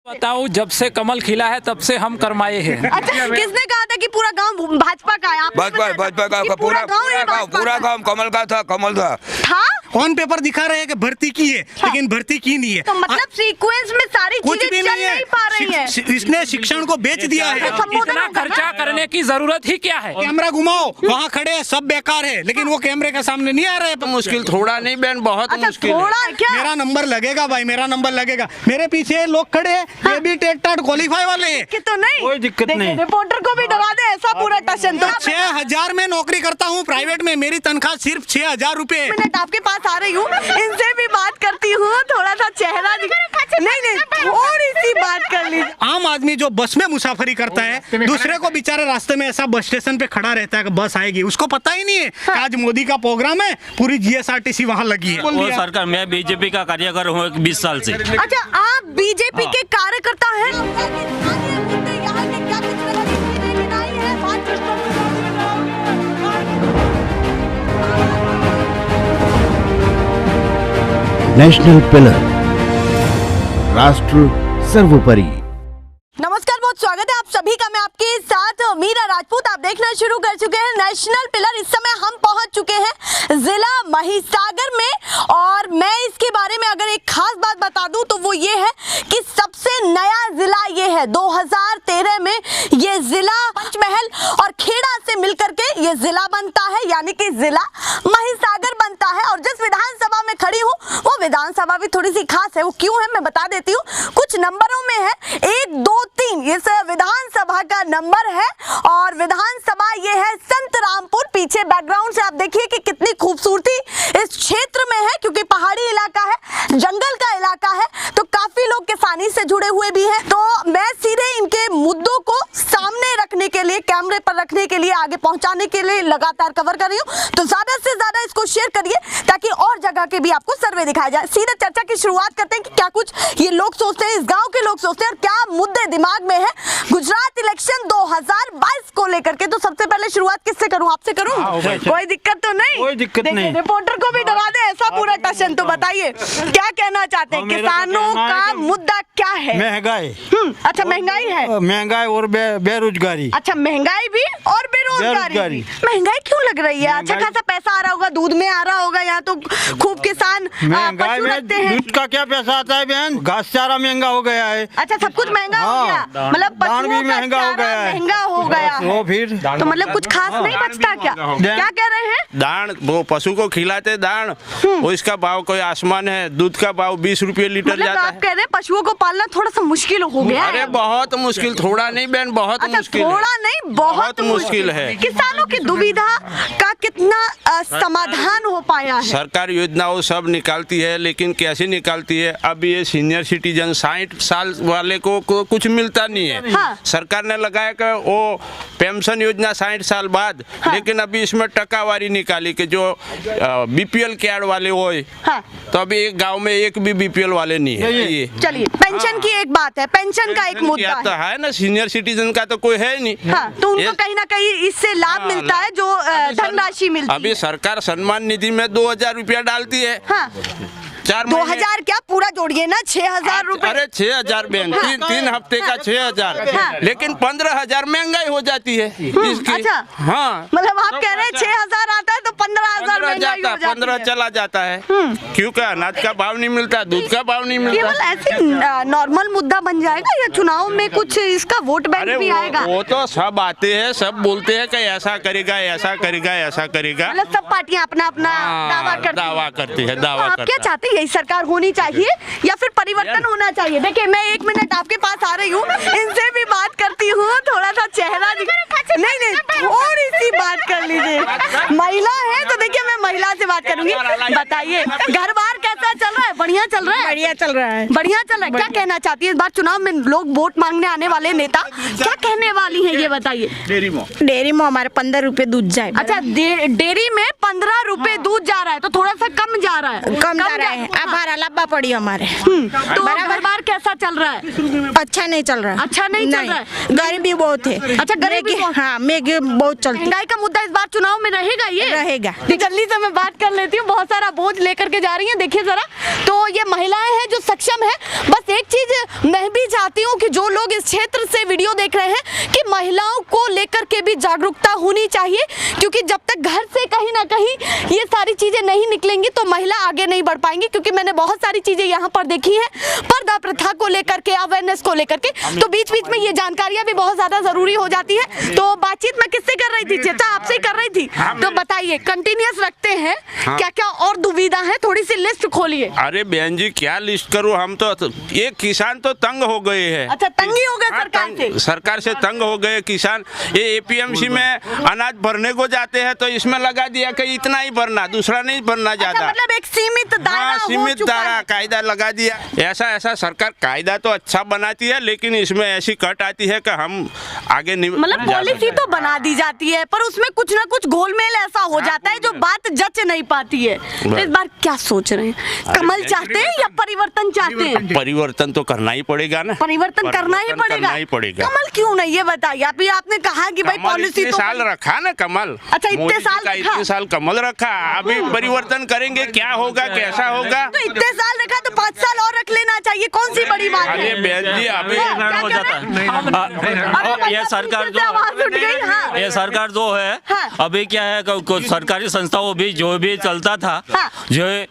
बताओ, जब से कमल खिला है तब से हम करमाए हैं। अच्छा, किसने कहा था कि पूरा गांव भाजपा का है? भाजपा का पूरा गांव कमल का था, कमल था। ऑन पेपर दिखा रहे हैं कि भर्ती की है, लेकिन भर्ती की नहीं है। तो मतलब सीक्वेंस में सारी कुछ चीजें भी चल नहीं नहीं पा रही है। इसने शिक्षण को बेच दिया है। इतना खर्चा करने की जरूरत ही क्या है? कैमरा घुमाओ, वहाँ खड़े हैं, सब बेकार है, लेकिन वो कैमरे के सामने नहीं आ रहे। मुश्किल थोड़ा नहीं बहन, बहुत मुश्किल है। थोड़ा क्या? मेरा नंबर लगेगा भाई, मेरा नंबर लगेगा। मेरे पीछे लोग खड़े हैं, ये भी टेट टाट क्वालिफाई वाले हैं। कि तो नहीं, कोई दिक्कत नहीं। रिपोर्टर को भी डरा दे ऐसा पूरा टशन। तो 6,000 में नौकरी करता हूँ प्राइवेट में, मेरी तनख्वाह सिर्फ 6,000 रुपए। मिनट आपके पास आ रही हूँ, इनसे भी बात करती हूँ। थोड़ा सा चेहरा नहीं, थोड़ी सी बात कर लीजिए। आम आदमी जो बस में मुसाफरी करता है, दूसरे को बेचारे रास्ते में ऐसा बस स्टेशन पे खड़ा रहता है कि बस आएगी, उसको पता ही नहीं है कि आज मोदी का प्रोग्राम है, पूरी GSRTC वहाँ लगी है। वो सरकार, मैं बीजेपी का कार्यकर हूँ 20 साल से। अच्छा, आप बीजेपी के कार्यकर्ता हैं? नेशनल पिलर, राष्ट्र सर्वोपरि। नमस्कार, बहुत स्वागत है आप सभी का। मैं आपके साथ मीरा राजपूत। आप देखना शुरू कर चुके हैं नेशनल पिलर। इस समय हम पहुंच चुके हैं जिला महिसागर में, और मैं इसके बारे में अगर एक खास बात बता दूं तो वो ये है कि सबसे नया जिला ये है। 2013 में ये जिला पंचमहल और खेड़ा से मिलकर के ये जिला बनता है, यानी कि जिला महिसागर बनता है। और जिस विधानसभा में खड़ी हूँ वो विधानसभा भी थोड़ी सी खास है। वो क्यों है मैं बता देती हूँ। कुछ नंबरों में है 1, 2, 3 इस विधानसभा का नंबर है, और विधानसभा ये है संतरामपुर। पीछे बैकग्राउंड से आप देखिए कि कितनी खूबसूरती इस क्षेत्र में है, क्योंकि पहाड़ी इलाका है, जंगल का इलाका है, तो काफी लोग किसानी से जुड़े हुए भी हैं। तो मैं सीधे इनके मुद्दों को सामने रखने के लिए, कैमरे पर रखने के लिए, आगे पहुंचाने के लिए लगातार कवर कर रही हूँ। तो ज्यादा से ज्यादा इसको शेयर करिए ताकि और जगह के भी आपको सर्वे दिखाया जाए। सीधे चर्चा की शुरुआत करते हैं कि क्या कुछ ये लोग सोचते हैं, इस गांव के लोग सोचते हैं, और क्या मुद्दे दिमाग में है गुजरात इलेक्शन 2022 को लेकर के। तो सबसे पहले शुरुआत किससे करूं? आपसे करूं? कोई दिक्कत तो नहीं? कोई दिक्कत नहीं। रिपोर्टर को भी डरा दे ऐसा पूरा टशन। तो बताइए क्या कहना चाहते हैं, किसानों का मुद्दा क्या है? महंगाई। अच्छा, महंगाई है। महंगाई और बेरोजगारी। अच्छा, महंगाई भी और बेरोजगारी भी। महंगाई क्यों लग रही है? अच्छा खासा पैसा आ रहा होगा, दूध में आ रहा होगा, यहाँ तो खूब किसान महंगाई में दूध का क्या पैसा आता है बहन? घास चारा महंगा हो गया है। अच्छा, सब कुछ महंगा हो गया, मतलब दान भी महंगा हो गया है। महंगा हो गया है। वो फिर तो मतलब कुछ खास नहीं बचता क्या? क्या कह रहे हैं? दान, वो पशु को खिलाते दान, वो इसका भाव कोई आसमान है। दूध का भाव 20 रुपये लीटर मतलब जाता आप है। कह रहे हैं पशुओं को पालना थोड़ा सा मुश्किल हो गया है? अरे बहुत मुश्किल, थोड़ा नहीं बहन, बहुत अच्छा, मुश्किल है। थोड़ा नहीं, बहुत मुश्किल है। किसानों की दुविधा का कितना समाधान हो पाया है? सरकार योजनाओं सब निकालती है, लेकिन कैसे निकालती है? अब ये सीनियर सिटीजन 60 साल वाले को कुछ मिलता नहीं है। हाँ। सरकार ने लगाया कि वो पेंशन योजना 60 साल बाद, हाँ। लेकिन अभी इसमें टकावारी निकाली कि जो BPL कार्ड वाले हो, हाँ। तो अभी एक गांव में एक भी BPL वाले नहीं है। ये चलिए, पेंशन की एक बात है, पेंशन का एक मुद्दा तो है ना, सीनियर सिटीजन का तो कोई है नहीं। हाँ, तो उनको कहीं ना कहीं इससे लाभ मिलता है, जो धनराशि मिलती है। अभी सरकार सम्मान निधि में 2000 रुपया डालती है। हाँ। 2000 क्या पूरा जोड़िए ना, 6000 रुपए। अरे 6000 बहन, तीन हफ्ते का 6000, लेकिन 15,000 महंगाई हो जाती है इसकी। अच्छा, हाँ, मतलब आप कह रहे हैं 6000 आता है तो 15,000 महंगाई हो जाती है। 15 चला जाता है, क्योंकि अनाज का भाव नहीं मिलता, दूध का भाव नहीं मिलता। केवल ऐसे नॉर्मल मुद्दा बन जाएगा या चुनाव में कुछ इसका वोट बैंक भी आएगा? वो तो सब आते हैं, सब बोलते हैं कि ऐसा करेगा, ऐसा करेगा, ऐसा करेगा। मतलब सब पार्टियां अपना अपना दावा करती है। दावा आप क्या चाहते हैं, यही सरकार होनी चाहिए या फिर परिवर्तन होना चाहिए? देखिए, मैं 1 मिनट आपके पास आ रही हूँ, इनसे भी बात करती हूँ। थोड़ा सा चेहरा नहीं, थोड़ी सी बात कर लीजिए। महिला है तो देखिए, मैं महिला से बात करूंगी। बताइए, घर बार कैसा चल रहा है? बढ़िया चल रहा है? बढ़िया चल रहा है। बढ़िया चल रहा है। क्या कहना चाहती है, इस बार चुनाव में लोग वोट मांगने आने वाले नेता क्या कहने वाली है, ये बताइए। डेयरी में हमारे 15 रुपए दूध जाए। अच्छा, डेयरी में 15 रुपए दूध जा रहा है, तो थोड़ा सा कम जा रहा है। कम जा रहा है। अब भाड़ा लब्बा पड़ी हमारे। तो घर बार कैसा चल रहा है? अच्छा नहीं चल रहा। अच्छा नहीं चल रहा है। गरीबी बहुत है। अच्छा, गरीबी बहुत। हाँ, महंगी बहुत चलती। महंगाई का मुद्दा इस बार चुनाव में रहेगा। ये रहेगा। जल्दी से मैं बात कर लेती हूँ, बहुत सारा बोझ लेकर के जा रही हैं। देखिए जरा, तो ये महिलाएं हैं जो सक्षम है। बस एक चीज मैं भी चाहती हूँ कि जो लोग इस क्षेत्र से वीडियो देख रहे हैं कि महिलाओं को लेकर के भी जागरूकता होनी चाहिए, क्योंकि जब तक घर से कहीं ना कहीं ये सारी चीजें नहीं निकलेंगी तो महिला आगे नहीं बढ़ पाएंगी। क्योंकि मैंने बहुत सारी चीजें यहाँ पर देखी है, पर्दा प्रथा को लेकर के, अवेयरनेस को लेकर के, तो बीच बीच में ये जानकारियां भी बहुत ज्यादा जरूरी हो जाती है। तो बातचीत मैं किससे कर रही थी? चेता आपसे ही कर रही थी। तो बताइए, कंटिन्यूअस रखते हैं, क्या क्या और दुविधा है, थोड़ी सी लिस्ट खोलिए। अरे बहन जी क्या लिस्ट करूँ, हम तो ये किसान तो तंग हो गए हैं। अच्छा, तंगी हो गए सरकार से? सरकार से तंग हो गए किसान। ये एपीएमसी में अनाज भरने को जाते हैं तो इसमें लगा दिया कि इतना ही भरना, दूसरा नहीं भरना ज्यादा। अच्छा, मतलब एक सीमित दायरा हो सीमित चुका दायरा है। कायदा लगा दिया। ऐसा सरकार कायदा तो अच्छा बनाती है, लेकिन इसमें ऐसी कट आती है कि हम आगे नहीं मतलब जा पॉलिसी सकते। तो बना दी जाती है, पर उसमें कुछ ना कुछ गोलमेल ऐसा हो जाता है जो बात जच नहीं पाती है। तो इस बार क्या सोच रहे हैं? कमल चाहते हैं या परिवर्तन चाहते हैं? परिवर्तन तो करना ही पड़ेगा ना। परिवर्तन करना ही पड़ेगा। कमल क्यों नहीं, ये बताइए। अभी आपने कहा कि भाई कमल पॉलिसी इतने तो साल रखा ना कमल। अच्छा, इतने मोदी जी साल का रखा। इतने साल कमल रखा, अभी परिवर्तन करेंगे, क्या होगा कैसा होगा। तो इतने साल रखा तो 5 साल और रख लेना चाहिए, कौन सी बड़ी बात अरे है? बहन जी अभी क्या हो कह जाता रहे हैं? है। ये सरकार जो आवाज उठ गई। हाँ। ये सरकार जो है हाँ। अभी क्या है कुछ सरकारी संस्थाओं भी जो भी चलता था, हाँ। जो है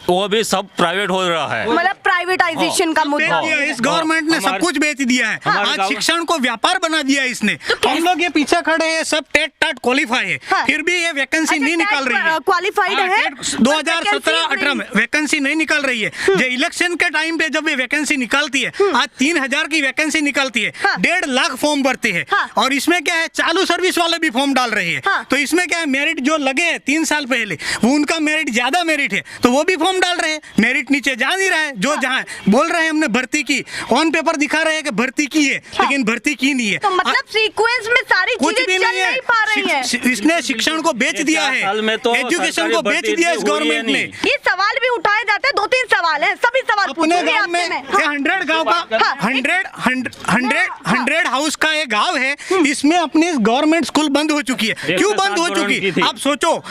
वो भी सब प्राइवेट हो रहा है। मतलब प्राइवेटाइजेशन का मुद्दा। बेच दिया, इस गवर्नमेंट ने सब कुछ बेच दिया है। आज शिक्षण को व्यापार बना दिया इसने। हम लोग ये पीछे खड़े हैं, सब टेट टाट क्वालिफाई है, हाँ। फिर भी ये वैकेंसी नहीं निकल रही है। क्वालिफाइड है, 2017-18 में वैकेंसी नहीं निकल रही है। जो इलेक्शन के टाइम पे जब ये वैकेंसी निकलती है, आज 3000 की वैकेंसी निकलती है, हाँ। 1.5 लाख फॉर्म भरते हैं। हाँ। और इसमें क्या है, चालू सर्विस वाले भी फॉर्म डाल रहे हैं। हाँ। तो इसमें क्या है, मेरिट जो लगे हैं 3 साल पहले, वो उनका मेरिट ज्यादा मेरिट है तो वो भी फॉर्म डाल रहे हैं। मेरिट नीचे जा नहीं रहा है। जो जहाँ बोल रहे हैं हमने भर्ती की, ऑन पेपर दिखा रहे हैं कि भर्ती की है, लेकिन भर्ती की नहीं है। तो मतलब सीक्वेंस में सारी कुछ चीजें भी चल नहीं है। नहीं पा रही हैं। इसने शिक्षण को बेच दिया है, साल में तो एजुकेशन को बेच दिया इस गवर्नमेंट ने। ये सवाल भी उठाए जाते हैं, 2-3 सवाल हैं, सभी सवाल अपने पूछूंगी गांव आपसे में मैं। 100 गांव का हाँ। 100 हाउस का एक गांव है, इसमें अपनी गवर्नमेंट स्कूल बंद हो चुकी है। क्यों बंद हो चुकी? आप सोचो,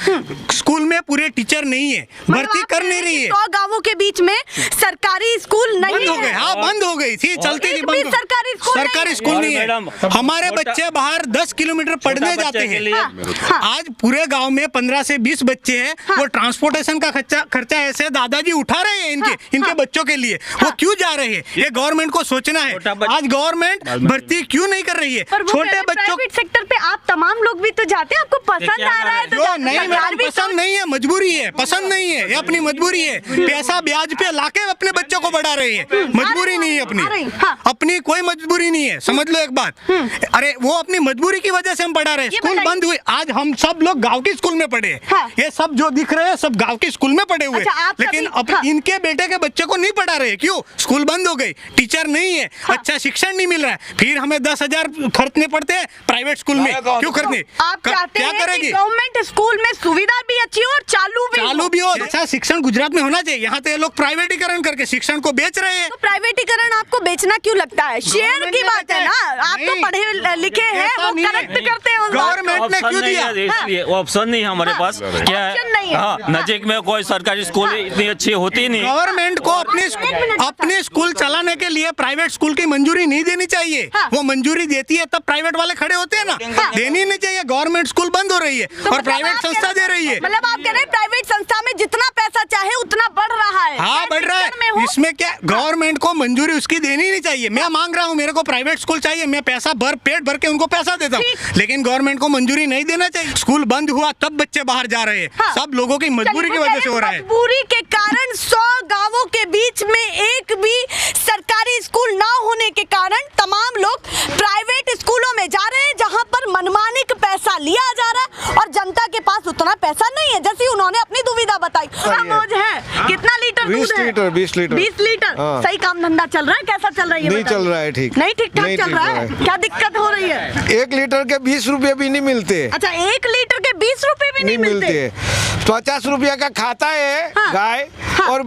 स्कूल में पूरे टीचर नहीं है, भर्ती कर नहीं रही है। 100 गांवों के बीच में सरकारी स्कूल नहीं बंद हो गए। है। हाँ, बंद हो गई थी, चलती थी, एक बंद भी हो- सरकारी स्कूल नहीं सरकारी है। स्कूल नहीं मैडम, है। हमारे बच्चे बाहर 10 किलोमीटर पढ़ने छोटा जाते बच्चे के हैं। लिए- हाँ। आज पूरे गांव में 15 से 20 बच्चे हैं, वो ट्रांसपोर्टेशन का खर्चा ऐसे दादाजी उठा रहे हैं इनके बच्चों के लिए। वो क्यों जा रहे हैं, ये गवर्नमेंट को सोचना है। आज गवर्नमेंट भर्ती क्यों नहीं कर रही है? पर वो छोटे बच्चों प्राइवेट सेक्टर पे आप तमाम लोग भी तो जाते हैं, आपको पसंद आ रहा है तो जो नहीं सरकार मैडम, भी पसंद नहीं है, मजबूरी है। पसंद नहीं है, ये अपनी मजबूरी है। पैसा ब्याज पे लाके अपने बच्चों को बढ़ा रही है, मजबूरी नहीं है आ रही, अपनी। हाँ। अपनी कोई मजबूरी नहीं है, समझ लो एक बात। अरे वो अपनी मजबूरी की वजह से हम पढ़ा रहे हैं। ये स्कूल बताइए। बंद हुए, आज हम सब लोग गांव के स्कूल में पढ़े हैं। हाँ। ये सब जो दिख रहे हैं सब गांव के स्कूल में पढ़े हुए अच्छा, आप लेकिन सभी- अब हाँ। इनके बेटे के बच्चे को नहीं पढ़ा रहे। क्यों? स्कूल बंद हो गई, टीचर नहीं है, अच्छा शिक्षण नहीं मिल रहा है, फिर हमें 10,000 खर्चने पड़ते हैं प्राइवेट स्कूल में। क्यों खर्चने? आप चाहते क्या हैं कि करेगी? गवर्नमेंट स्कूल में सुविधा भी अच्छी हो और चालू भी हो। अच्छा शिक्षण गुजरात में होना चाहिए, यहाँ तो ये लोग प्राइवेटीकरण करके शिक्षण को बेच रहे हैं। तो प्राइवेटीकरण आपको बेचना क्यों लगता है? शेयर की बात है ना, आप तो नहीं, पढ़े लिखे हैं, ऐसा वो नहीं है। करेक्ट करते हैं उस बात को। गवर्नमेंट ने ऑप्शन क्यों नहीं दिया? है, इसलिए ऑप्शन नहीं है हमारे हाँ, पास। क्या ऑप्शन नहीं है। हाँ, नजीक में कोई सरकारी स्कूल इतनी अच्छी होती नहीं। गवर्नमेंट को अपने स्कूल चलाने के लिए प्राइवेट स्कूल की मंजूरी नहीं देनी चाहिए। हाँ। वो मंजूरी देती है तब प्राइवेट वाले खड़े होते हैं ना। देनी नहीं चाहिए। गवर्नमेंट स्कूल बंद हो रही है तो और मतलब प्राइवेट आप संस्था कह दे रहे- रही है। मतलब आप कह रहे हैं प्राइवेट संस्था में जितना पैसा चाहे उतना बढ़ रहा है। हाँ, चाहे बढ़ रहा शिक्षण में हो। है। इसमें क्या गवर्नमेंट को मंजूरी उसकी देनी नहीं चाहिए। मैं मांग रहा हूँ, मेरे को प्राइवेट स्कूल चाहिए, मैं पैसा पेट भर के उनको पैसा देता हूँ, ठीक। लेकिन गवर्नमेंट को मंजूरी नहीं देना चाहिए। स्कूल बंद हुआ तब बच्चे बाहर जा रहे हैं। हाँ। सब लोगों की मजबूरी की चलिए, वजह से हो रहा है। मजबूरी के कारण 100 गांवों के बीच में एक भी सरकारी स्कूल ना होने के कारण तमाम लोग प्राइवेट स्कूलों में जा रहे हैं, जहां पर मनमानी का पैसा लिया जा रहा है और जनता के पास उतना पैसा नहीं है। जैसे उन्होंने अपनी दुविधा बताई। मौज है, कितना लीटर दूध है? लीटर 20 लीटर 20 लीटर हाँ। सही काम धंधा चल रहा है? कैसा चल रहा है ये नहीं बताइए? चल रहा है ठीक। नहीं ठीक ठाक नहीं चल ठीक रहा रहा है। है। क्या दिक्कत हो रही है? 1 लीटर के 20 रुपए भी नहीं मिलते। अच्छा 1 लीटर के 20 रुपए भी नहीं मिलते? 50 रुपया का खाता है हाँ। गाय और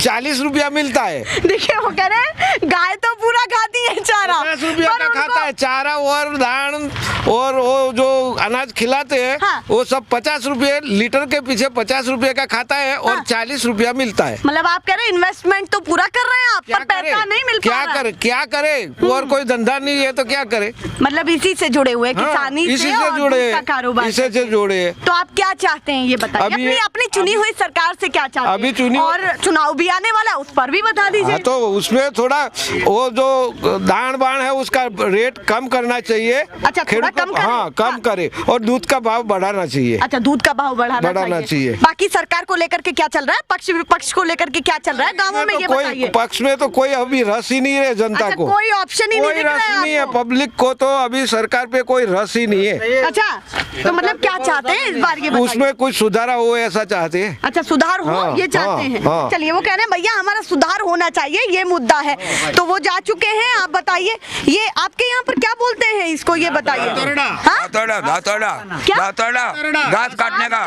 40 रुपया मिलता है। देखिए वो कह रहे हैं गाय तो पूरा खाती है चारा, 50 रुपया पर का उनको- खाता है चारा और धान और वो जो अनाज खिलाते हैं हाँ। वो सब 50 रुपये लीटर के पीछे 50 रुपये का खाता है और हाँ। 40 रुपया मिलता है। मतलब आप कह रहे हैं इन्वेस्टमेंट तो पूरा कर रहे हैं आप, पर पैसा नहीं मिल पा रहा। क्या करे और कोई धंधा नहीं है तो क्या करे। मतलब इसी से जुड़े हुए हाँ, किसानी इसी से से और जुड़े दूध का कारोबार इसी से जुड़े हैं। तो आप क्या चाहते हैं ये बताइए? अभी- अपनी अपनी चुनी हुई सरकार से क्या चाहते अभी हैं? चुनी- और चुनाव भी आने वाला है, उस पर भी बता दीजिए। हाँ तो उसमें थोड़ा वो जो दान बाण है उसका रेट कम करना चाहिए। अच्छा, थोड़ा खेडूत को- कम करे? हाँ कम हाँ। करे और दूध का भाव बढ़ाना चाहिए। अच्छा दूध का भाव बढ़ाना बढ़ाना चाहिए। बाकी सरकार को लेकर के क्या चल रहा है? पक्ष विपक्ष को लेकर के क्या चल रहा है गाँवों में, ये कोई बताइए। पक्ष में तो कोई अभी रस ही नहीं है जनता अच्छा, को। कोई ऑप्शन ही नहीं कोई दिख रहा रस है ही नहीं है आपको? पब्लिक को तो अभी सरकार पे कोई रस ही नहीं है। अच्छा तो मतलब क्या चाहते हैं इस बार ये बताइए? उसमें कुछ सुधारा हो ऐसा चाहते हैं। अच्छा सुधार हो हाँ, ये चाहते हाँ, हैं। हाँ। चलिए वो कह रहे हैं भैया हमारा सुधार होना चाहिए, ये मुद्दा है। तो वो जा चुके हैं, आप बताइए ये आपके यहाँ पर क्या बोलते हैं इसको, ये बताइए। हाँ? क्या? घास काटने का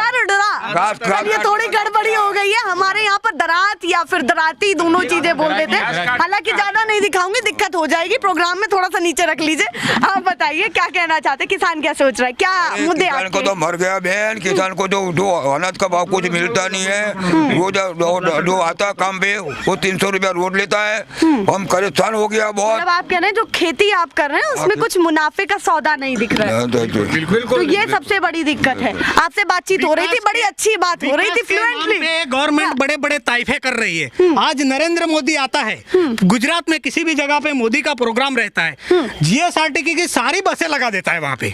घास- घास- चलिए थोड़ी गड़बड़ी हो गई है हमारे यहाँ पर, दरात या फिर दराती दोनों चीजें बोल देते हैं। हालांकि ज्यादा नहीं दिखाऊंगी, दिक्कत हो जाएगी प्रोग्राम में, थोड़ा सा नीचे रख लीजिए। आप बताइए क्या कहना चाहते हैं, किसान क्या सोच रहा है, क्या मुद्दे किसान को आपके? तो मर गया बहन। किसान को जो अनाज का भाव कुछ मिलता नहीं है। वो जो आता है काम पे वो 300 रुपया रोड लेता है। हम परेशान हो गया बहुत। मतलब आप कह रहे हैं जो खेती आप कर रहे हैं उसमें कुछ मुनाफे का सौदा नहीं दिख रहा है, तो ये सबसे बड़ी दिक्कत है। आपसे बातचीत हो रही थी, बड़ी अच्छी बात हो रही थी फ्लुएंटली। गवर्नमेंट बड़े बड़े ताइफे कर रही है। आज नरेंद्र मोदी आता है, गुजरात में किसी भी जगह पे मोदी का प्रोग्राम रहता है, जीएसआरटीसी की सारी बसें लगा देता है वहाँ पे।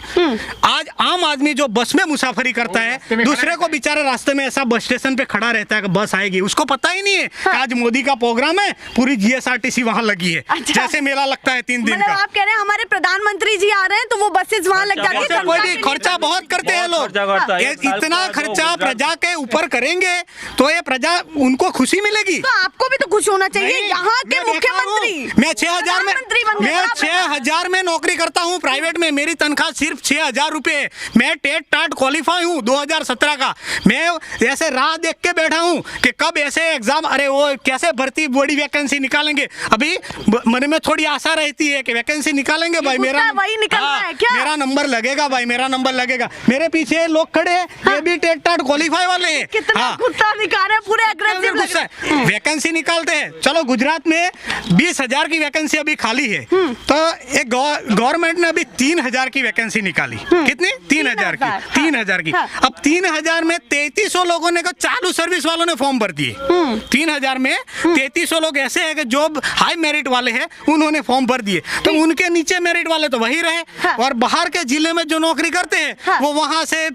आज आम आदमी जो बस में मुसाफरी करता है, दूसरे को बेचारे रास्ते में ऐसा बस स्टेशन पे खड़ा रहता है कि बस आएगी, उसको पता ही नहीं है कि आज मोदी का प्रोग्राम है, पूरी जीएसआरटीसी वहाँ लगी है। अच्छा। जैसे मेला लगता है 3 दिन मतलब का। आप कह रहे हैं हमारे प्रधानमंत्री जी आ रहे हैं तो वो बसेस वहाँ लग जाती जैसे है। कोई भी खर्चा बहुत करते हैं लोग, खर्चा करता है। ये इतना खर्चा प्रजा के ऊपर करेंगे तो ये प्रजा उनको खुशी मिलेगी। तो आपको भी तो खुश होना चाहिए, नहीं, यहाँ के मैं देखा मुख्यमंत्री। हूँ, मैं 6,000 में प्रधानमंत्री बन गए, मैं बराबर। 6,000 में नौकरी करता हूँ प्राइवेट में। मेरी तनख्वाह सिर्फ 6,000 रुपए। मैं टेट टाट क्वालिफाई हूँ 2017 का। मैं ऐसे राह देख के बैठा हूँ कि कब ऐसे एग्जाम, अरे वो कैसे भर्ती बड़ी वैकेंसी निकालेंगे। अभी मन में थोड़ी आशा रहती है कि वैकेंसी निकालेंगे भाई, मेरा वही निकलना है क्या? मेरा नंबर लगेगा भाई, मेरा नंबर लगेगा। मेरे पीछे लोग खड़े हैं, ये भी टेट टाट क्वालिफाई वाले हैं। कितना गुस्सा दिखा रहे हैं, पूरे अग्रेसिव लग रहे हैं। वैकेंसी निकालते हैं। चलो गुजरात में 20,000 की वैकेंसी अभी खाली है, तो एक गवर्नमेंट ने अभी 3,000 की वैकेंसी निकाली। कितनी? 3,000 की। 3,000 की। अब 3,000 में 3,300 लोगों ने, चालू सर्विस वालों ने फॉर्म भर दिए। 3,000 में 3,300 लोग ऐसे हैं कि जो हाई मेरिट वाले हैं, उन्होंने फॉर्म भर दिए। तो उनके नीचे मेरिट वाले तो वही रहे, और बाहर के जिले में जो नौकरी करते हैं वो वहां से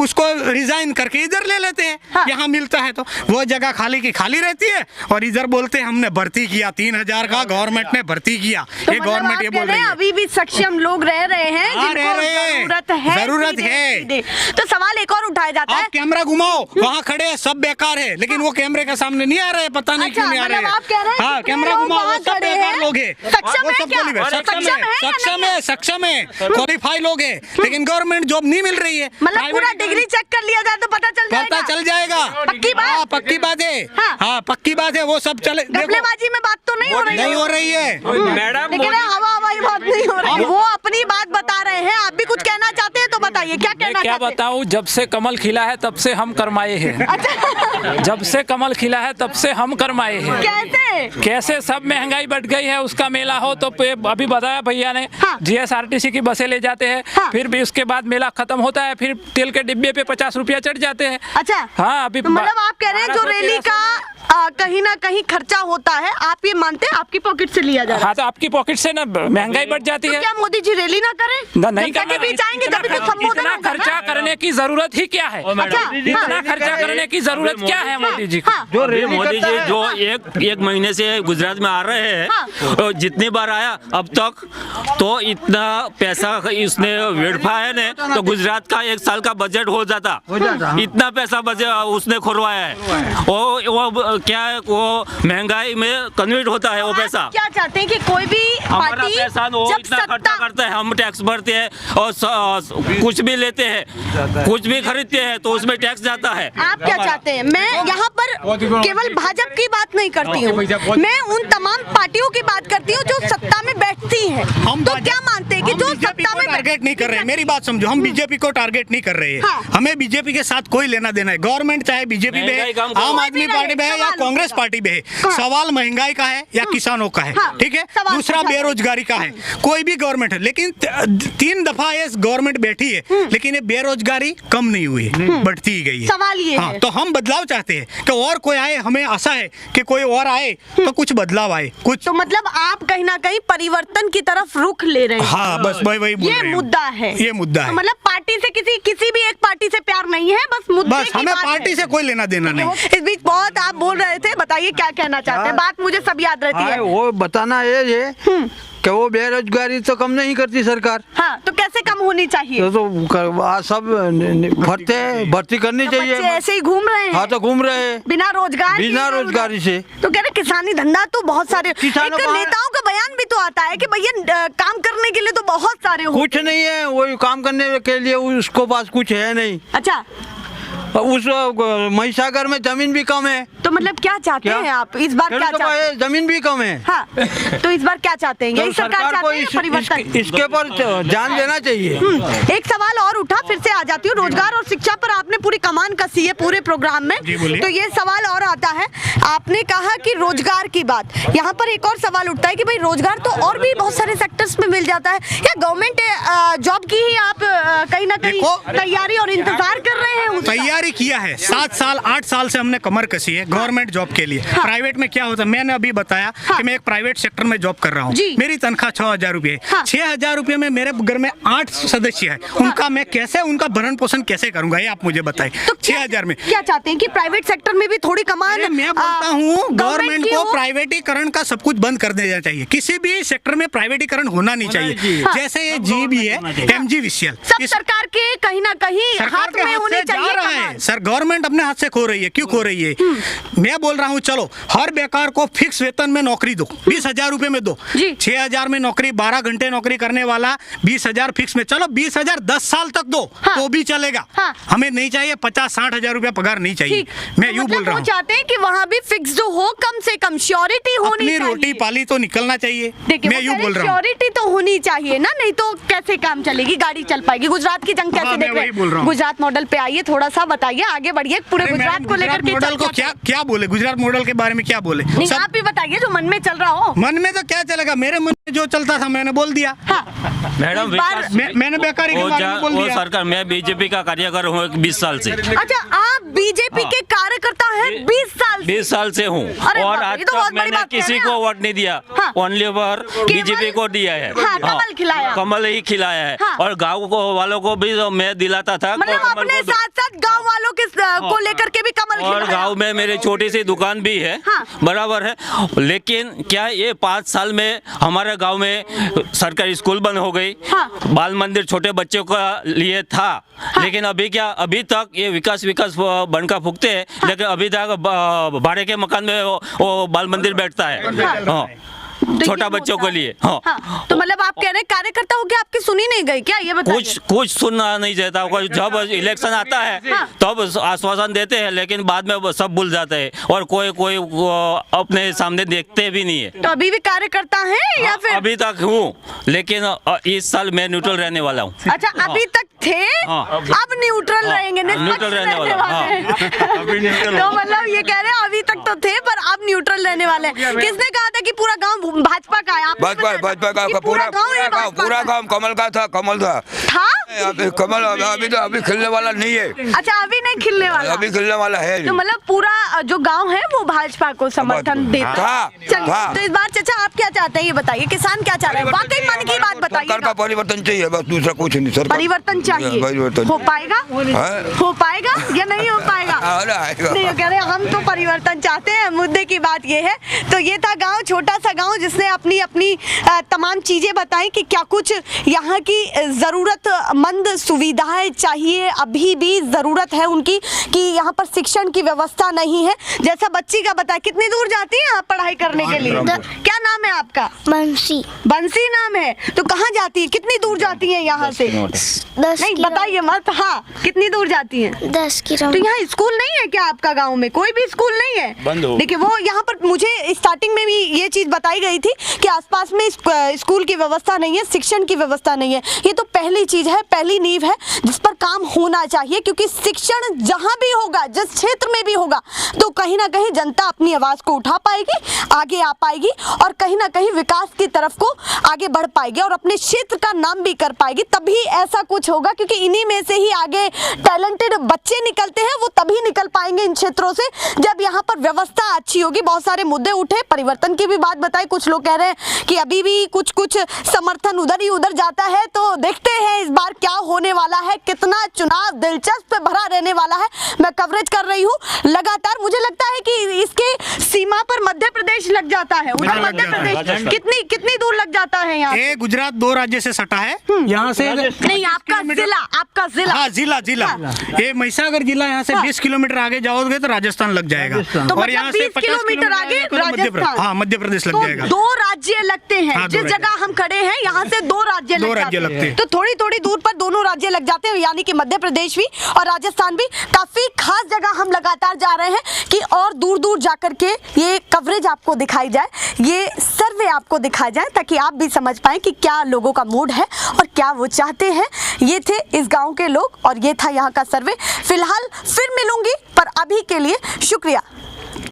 उसको रिजाइन करके इधर ले लेते हैं। यहाँ मिलता है तो वो जगह खाली की खाली रहती है, और इधर बोलते हैं हमने भर्ती किया 3,000 का, गवर्नमेंट ने भर्ती किया। तो ये गवर्नमेंट ये बोल रही है। अभी भी सक्षम लोग रह रहे हैं हाँ, जिनको रह रहे हैं। जरूरत है सीधे। तो सवाल एक और उठाया जाता है, आप कैमरा घुमाओ, वहाँ खड़े हैं सब बेकार है, लेकिन वो कैमरे के सामने नहीं आ रहे, पता नहीं क्यों नहीं आ रहे। मतलब आप कह रहे हैं हाँ, जितने कैमरा लोग घुमाओ, वहाँ वो सब खड़े बेकार हैं, लोग हैं। सक्षम वो है सब क्या? बोली है, सक्षम है या सक्षम है, क्वालिफाई लोग हैं, लेकिन गवर्नमेंट जॉब नहीं मिल रही है। मतलब पूरा डिग्री चेक कर लिया जाए तो पता चल जाएगा। चल जाएगा। पक्की बात? हाँ, पक्की बात है। हाँ, पक्की बात है, वो सब चले। घपलेबाजी में बात तो नहीं हो रही है। नहीं हो रही है मैडम, लेकिन हवा हवाई बात नहीं हो रही है। वो अपनी बात बता रहे हैं, आप भी कुछ कहना चाहते हैं तो बताइए, क्या कहना मैं क्या चाहते हैं? बताऊं, जब से कमल खिला है तब से हम करमाए हैं। अच्छा जब से कमल खिला है तब से हम करमाए हैं। कैसे? कैसे सब महंगाई बढ़ गई है, उसका मेला हो तो अभी बताया भैया ने, हाँ। जीएसआरटीसी की बसें ले जाते हैं, हाँ। फिर भी उसके बाद मेला खत्म होता है, फिर तेल के डिब्बे पे 50 रुपया चढ़ जाते हैं। अच्छा हाँ, अभी तो मतलब आप कह रहे हैं जो 1200 रैली का कहीं ना कहीं खर्चा होता है, आप ये मानते हैं आपकी पॉकेट से लिया जा रहा है? हाँ, तो आपकी पॉकेट से ना महंगाई बढ़ जाती तो है। क्या मोदी जी रैली ना करें? नहीं जनता के बीच आएंगे तभी तो संबोधन इतना होगा ना? खर्चा करने की जरूरत ही क्या है? अच्छा, इतना खर्चा करने की जरूरत क्या है मोदी जी को? हाँ। जो मोदी जी जो एक महीने से गुजरात में आ रहे हैं, और जितनी बार आया अब तक, तो इतना पैसा इसने वेड़फा है ने, तो गुजरात का 1 साल का बजट हो जाता। इतना पैसा उसने खुरवाया है। वो क्या है वो महंगाई में कन्वर्ट होता है वो आप पैसा। क्या चाहते हैं कि कोई भी हमारा पार्टी पैसा वो जब इतना खर्चा सत्ता करता है, हम टैक्स भरते हैं और कुछ भी लेते हैं, कुछ भी खरीदते हैं तो उसमें टैक्स जाता है। आप क्या चाहते हैं? मैं यहाँ पर केवल भाजपा की बात नहीं करती हूँ, मैं उन तमाम पार्टियों की बात करती हूँ जो सत्ता में बैठती हैं। हम तो क्या मानते हैं कि जो सत्ता में टारगेट नहीं कर रहे हैं, मेरी बात समझो, हम बीजेपी को टारगेट नहीं कर रहे हैं। हाँ। हमें बीजेपी के साथ कोई लेना देना है। गवर्नमेंट चाहे बीजेपी में है, आम आदमी पार्टी में है या कांग्रेस पार्टी में है, सवाल महंगाई का है या किसानों का है, ठीक है। दूसरा बेरोजगारी का है, कोई भी गवर्नमेंट है, लेकिन 3 दफा ये गवर्नमेंट बैठी है, लेकिन ये बेरोजगारी कम नहीं हुई है, बढ़ती ही गई है। सवाल ये है। तो हम बदलाव चाहते हैं कि और कोई आए, हमें आशा है कि कोई और आए तो कुछ बदलाव आए कुछ। तो मतलब आप कहीं ना कहीं परिवर्तन की तरफ रुख ले रहे हैं। हाँ, बस वही बोल ये रहे हैं। मुद्दा है, ये मुद्दा है। तो मतलब पार्टी से किसी भी एक पार्टी से प्यार नहीं है, बस मुद्दे बस की हमें बात पार्टी है। से कोई लेना देना नहीं। इस बीच बहुत आप बोल रहे थे, बताइए क्या कहना चाहते हैं। बात मुझे सब याद रहती है। वो बताना ये है कि वो बेरोजगारी तो कम नहीं करती सरकार। हाँ, तो कैसे कम होनी चाहिए? तो सब भर्ती करनी तो चाहिए। बच्चे ऐसे ही घूम रहे हैं। हाँ, तो घूम रहे हैं बिना रोजगार के बिना इधर-उधर। रोजगारी से। तो कह रहे किसानी धंधा तो बहुत सारे, एक किसानों का- नेताओं का बयान भी तो आता है कि भैया काम करने के लिए तो बहुत सारे हो। कुछ नहीं है, वो काम करने के लिए उसको पास कुछ है नहीं। अच्छा, उस महिसागर में जमीन भी कम है। तो मतलब क्या चाहते हैं आप इस बार? क्या चाहते हैं? जमीन भी कम है। हाँ, तो इस बार क्या चाहते हैं? यही तो सरकार सरकार को चाहते हैं परिवर्तन। इसके ऊपर ध्यान देना चाहिए। एक सवाल और उठा, फिर से आ जाती हूँ। रोजगार और शिक्षा पर आपने पूरी कमान कसी है पूरे प्रोग्राम में, तो ये सवाल और आता है। आपने कहा कि रोजगार की बात, यहाँ पर एक और सवाल उठता है कि भाई रोजगार तो और भी बहुत सारे सेक्टर्स में मिल जाता है, क्या गवर्नमेंट जॉब की ही आप कहीं ना कहीं तैयारी और इंतजार कर रहे हैं? तैयारी किया है, 7 साल 8 साल से हमने कमर कसी है गवर्नमेंट जॉब के लिए। प्राइवेट में क्या होता है, मैंने अभी बताया कि मैं एक प्राइवेट सेक्टर में जॉब कर रहा हूँ, मेरी तनख्वाह 6,000 रुपये है। 6,000 रुपये में मेरे घर में 8 सदस्य है, उनका मैं कैसे, उनका भरण पोषण कैसे करूंगा, ये आप मुझे बताइए। तो 6,000 में क्या चाहते हैं कि प्राइवेट सेक्टर में भी थोड़ी कमान? मैं बोलता हूँ गवर्नमेंट को प्राइवेटीकरण का सब कुछ बंद कर देना चाहिए। किसी भी सेक्टर में प्राइवेटीकरण होना नहीं चाहिए। जैसे ये GE है, MGVCL, सब सरकार के कहीं ना कहीं हाथ में होनी चाहिए। सर गवर्नमेंट अपने हाथ से खो रही है, क्यों खो रही है? मैं बोल रहा हूँ चलो हर बेकार को फिक्स वेतन में नौकरी दो, 20,000 रुपए में दो। 6,000 में नौकरी, 12 घंटे नौकरी करने वाला 20,000 फिक्स में, चलो 20,000 10 साल तक दो तो भी चलेगा। हमें नहीं चाहिए 50-60,000 रुपया पगार नहीं चाहिए। मैं यूँ बोल रहा हूँ, चाहते हैं कि वहाँ भी फिक्स जो हो, कम से कम श्योरिटी होनी अपनी चाहिए। रोटी पाली तो निकलना चाहिए। मैं यूँ बोल रहा हूँ, श्योरिटी तो होनी चाहिए ना, नहीं तो कैसे काम चलेगी, गाड़ी चल पाएगी। गुजरात की जंग कैसे देख रहे हैं? गुजरात मॉडल पे आइए, थोड़ा सा बताइए, आगे बढ़िए। पूरे गुजरात को लेकर के मॉडल को क्या बोले, गुजरात मॉडल के बारे में क्या बोले? आप भी बताइए जो मन में चल रहा हो। मन में तो क्या चलेगा, मेरे मन में जो चलता था मैंने बोल दिया। मैडम मैंने बेकारी के बारे में बोल दिया। सरकार, मैं बीजेपी का कार्यकर हूँ 20 साल से। अच्छा, आप बीजेपी के कार्यकर्ता हैं 20 साल से? 20 साल से हूँ और आज तक मैंने किसी को वोट नहीं दिया, ओनली फॉर बीजेपी को दिया है। कमल खिलाया, कमल ही खिलाया है। और गाँव वालों को भी मैं दिलाता था, मतलब अपने साथ साथ गाँव वालों के को लेकर के भी कमल खिलाया। और गांव में मेरी छोटी सी दुकान भी है, बराबर है। लेकिन क्या ये 5 साल में हमारे गांव में सरकारी स्कूल बंद हो गई, बाल मंदिर छोटे बच्चों का लिए था, लेकिन अभी क्या, अभी तक ये विकास बनका फूकते हैं, लेकिन अभी तक भाड़े के मकान में वो बाल मंदिर बैठता है छोटा बच्चों के लिए। तो मतलब आप कह रहे हैं कार्यकर्ता हो गया, आपकी सुनी नहीं गई क्या? ये बताइए। कुछ सुनना नहीं चाहता, जब इलेक्शन आता है तब आश्वासन देते हैं, लेकिन बाद में सब भूल जाते हैं और कोई अपने सामने देखते भी नहीं है। तो अभी भी कार्यकर्ता हैं या फिर? अभी तक हूँ, लेकिन इस साल मैं न्यूट्रल रहने वाला हूँ। अच्छा, अभी तक थे, अब न्यूट्रल रहेंगे, न्यूट्रल रहने वाला। तो मतलब ये कह रहे हैं अभी तक तो थे पर अब न्यूट्रल रहने वाले हैं। किसने कहा था कि पूरा गांव भाजपा का है? भाजपा का पूरा गांव कमल का था, कमल था। कमल अभी खिलने वाला नहीं है। अच्छा, अभी नहीं खिलने वाला, अभी खिलने वाला है। तो मतलब पूरा जो गांव है वो भाजपा को समर्थन देता है। चलिए, तो इस बार चाचा आप क्या चाहते हैं ये बताइए, किसान क्या चाह रहे हैं? वाकई मन की बात बताइए। सरकार का परिवर्तन चाहिए, बस दूसरा कुछ नहीं। सर परिवर्तन चाहिए, हो पाएगा? हो पाएगा या नहीं हो पाएगा? नहीं, कह रहे हम तो परिवर्तन चाहते हैं, मुद्दे की बात ये है। तो ये था गांव, छोटा सा गांव, जिसने अपनी अपनी तमाम चीजें बताई कि क्या कुछ यहाँ की जरूरत जरूरतमंद सुविधाएं चाहिए, अभी भी ज़रूरत है उनकी कि यहाँ पर शिक्षण की व्यवस्था नहीं है। जैसा बच्ची का बताया, कितनी दूर जाती है आप पढ़ाई करने के लिए? क्या नाम है आपका? बंसी। बंसी नाम है। तो कहाँ जाती है, कितनी दूर जाती है यहाँ से? 10 नहीं बताइए मत। हाँ, कितनी दूर जाती है? 10 तो किलोमीटर। यहाँ स्कूल नहीं है क्या आपका गांव में? कोई भी स्कूल नहीं है? बंद हो। देखिए वो यहाँ पर मुझे स्टार्टिंग में भी ये चीज बताई गई थी कि आसपास में स्कूल की व्यवस्था नहीं है, शिक्षण की व्यवस्था नहीं है। ये तो पहली चीज है, पहली नींव है जिस पर काम होना चाहिए, क्योंकि शिक्षण जहां भी होगा, जिस क्षेत्र में भी होगा, तो कहीं ना कहीं जनता अपनी आवाज को उठा पाएगी, आगे आ पाएगी और कहीं ना कहीं विकास की तरफ को आगे बढ़ पाएगी और अपने क्षेत्र का नाम भी कर पाएगी। तभी ऐसा कुछ होगा, क्योंकि इन्हीं में से ही आगे टैलेंटेड बच्चे निकलते हैं, वो तभी निकल पाएंगे इन क्षेत्रों से जब यहाँ पर व्यवस्था अच्छी होगी। बहुत सारे मुद्दे उठे, परिवर्तन की भी बात बताई। कुछ लोग कह रहे हैं कि अभी भी कुछ समर्थन उधर ही उधर जाता है, तो देखते हैं इस बार क्या होने वाला है, कितना चुनाव दिलचस्प भरा रहने वाला है। मैं कवरेज कर रही हूँ लगातार। मुझे लगता है कि इसके सीमा पर मध्य प्रदेश लग जाता है। उधर मध्य प्रदेश कितनी दूर लग जाता है यहाँ? ये गुजरात 2 राज्य से सटा है। यहाँ से नहीं, आपका जिला हाँ, जिला ये महिसागर जिला यहाँ से 20 किलोमीटर आगे जाओगे तो राजस्थान लग जाएगा। तो और यहाँ से 50 किलोमीटर आगे राजस्थान। हाँ, मध्य प्रदेश लग तो जाएगा। 2 राज्य लगते हैं। हाँ, जिस जगह हम खड़े हैं यहाँ से 2 राज्य लगते हैं। तो थोड़ी थोड़ी दूर पर दोनों राज्य लग जाते हैं, यानी कि मध्य प्रदेश भी और राजस्थान भी। काफी खास जगह हम लगातार जा रहे हैं कि और दूर दूर जाकर के ये कवरेज आपको दिखाई जाए, ये सर्वे आपको दिखाया जाए, ताकि आप भी समझ पाएं कि क्या लोगों का मूड है और क्या वो चाहते हैं। ये थे इस गांव के लोग और ये था यहाँ का सर्वे। फिलहाल फिर मिलूंगी, पर अभी के लिए शुक्रिया।